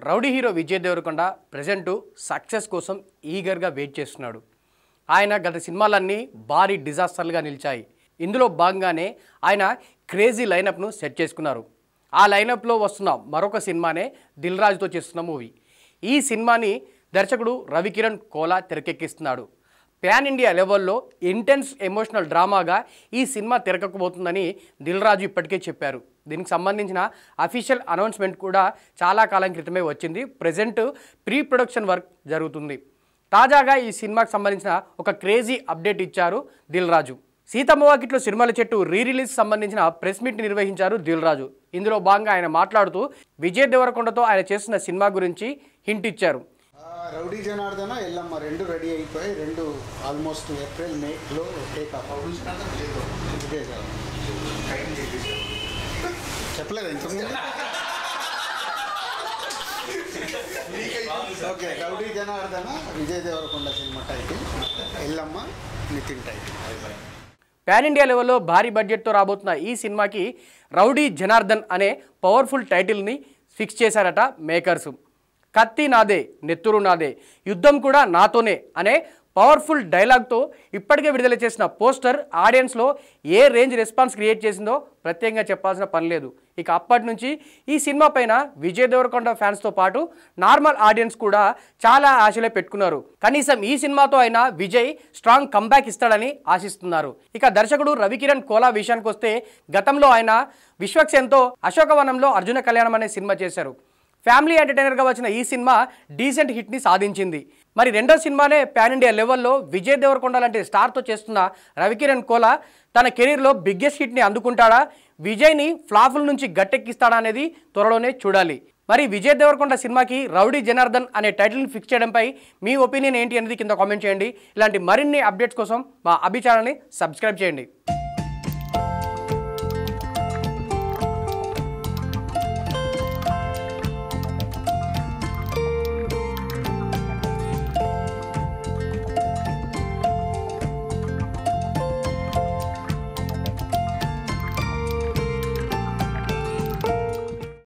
Rowdy hero Vijay Deverakonda present success కోసం ఈగర్గా wait చేస్తున్నాడు. ఆయన గత సినిమాలన్నీ భారీ డిజాస్టర్లుగా నిలిచాయి. ఇందులో భాగంగానే ఆయన క్రేజీ లైనప్ను సెట్ చేసుకున్నారు. ఆ లైనప్లో వస్తున్న మరొక సినిమానే దిల్ రాజుతో చేస్తున్న మూవీ. ఈ సినిమాని దర్శకుడు రవికిరణ్ కోలా తెరకెక్కిస్తున్నాడు. ప్యాన్ ఇండియా లెవెల్లో ఇంటెన్స్ ఎమోషనల్ డ్రామాగా ఈ సినిమా తెరకెక్కబోతుందని దిల్ రాజు ఇప్పటికే చెప్పారు. దీనికి సంబంధించిన అఫీషియల్ అనౌన్స్మెంట్ కూడా చాలా కాలం క్రితమే వచ్చింది. ప్రెజెంట్ ప్రీ ప్రొడక్షన్ వర్క్ జరుగుతుంది. తాజాగా ఈ సినిమాకి సంబంధించిన ఒక క్రేజీ అప్డేట్ ఇచ్చారు దిల్ రాజు. సీతమ్మ వాకిట్లో సినిమాల చెట్టు రీ రిలీజ్ సంబంధించిన ప్రెస్ మీట్ నిర్వహించారు దిల్ రాజు. ఇందులో భాగంగా ఆయన మాట్లాడుతూ విజయ్ దేవరకొండతో ఆయన చేస్తున్న సినిమా గురించి హింట్ ఇచ్చారు. రౌడీ జనార్దన ఎల్లమ్మ రెండు రెడీ అయిపోయి రెండు ఆల్మోస్ట్ ఏప్రిల్ మేలో టేక్ ఆఫ్. చెప్పలేదు ఇంతకుముందు. Okay, rowdy Janardhana Vijay Deverakonda cinema title, Yellamma Nithin title. Pan India లెవెల్లో భారీ బడ్జెట్తో రాబోతున్న ఈ సినిమాకి రౌడీ జనార్దన్ అనే పవర్ఫుల్ టైటిల్ని ఫిక్స్ చేశారట మేకర్స్. కత్తి నాదే, నెత్తురు నాదే, యుద్ధం కూడా నాతోనే అనే పవర్ఫుల్ డైలాగ్తో ఇప్పటికే విడుదల చేసిన పోస్టర్ ఆడియన్స్లో ఏ రేంజ్ రెస్పాన్స్ క్రియేట్ చేసిందో ప్రత్యేకంగా చెప్పాల్సిన పని లేదు. ఇక అప్పటి నుంచి ఈ సినిమా పైన విజయ్ దేవరకొండ ఫ్యాన్స్తో పాటు నార్మల్ ఆడియన్స్ కూడా చాలా ఆశలే పెట్టుకున్నారు. కనీసం ఈ సినిమాతో అయినా విజయ్ స్ట్రాంగ్ కంబ్యాక్ ఇస్తాడని ఆశిస్తున్నారు. ఇక దర్శకుడు రవికిరణ్ కోలా విషయానికి వస్తే గతంలో ఆయన విశ్వక్సేన్తో అశోకవనంలో అర్జున కళ్యాణం అనే సినిమా చేశారు. ఫ్యామిలీ ఎంటర్టైనర్గా వచ్చిన ఈ సినిమా డీసెంట్ హిట్ని సాధించింది. మరి రెండో సినిమానే పాన్ ఇండియా లెవెల్లో విజయ్ దేవరకొండ లాంటి స్టార్తో చేస్తున్న రవికిరణ్ కోలా తన కెరీర్లో బిగ్గెస్ట్ హిట్ని అందుకుంటాడా, విజయ్ని ఫ్లాపుల నుంచి గట్టెక్కిస్తాడా అనేది త్వరలోనే చూడాలి. మరి విజయ్ దేవరకొండ సినిమాకి రౌడీ జనార్దన్ అనే టైటిల్ని ఫిక్స్ చేయడంపై మీ ఒపీనియన్ ఏంటి అనేది కింద కామెంట్ చేయండి. ఇలాంటి మరిన్ని అప్డేట్స్ కోసం మా అభి ఛానల్ని సబ్స్క్రైబ్ చేయండి.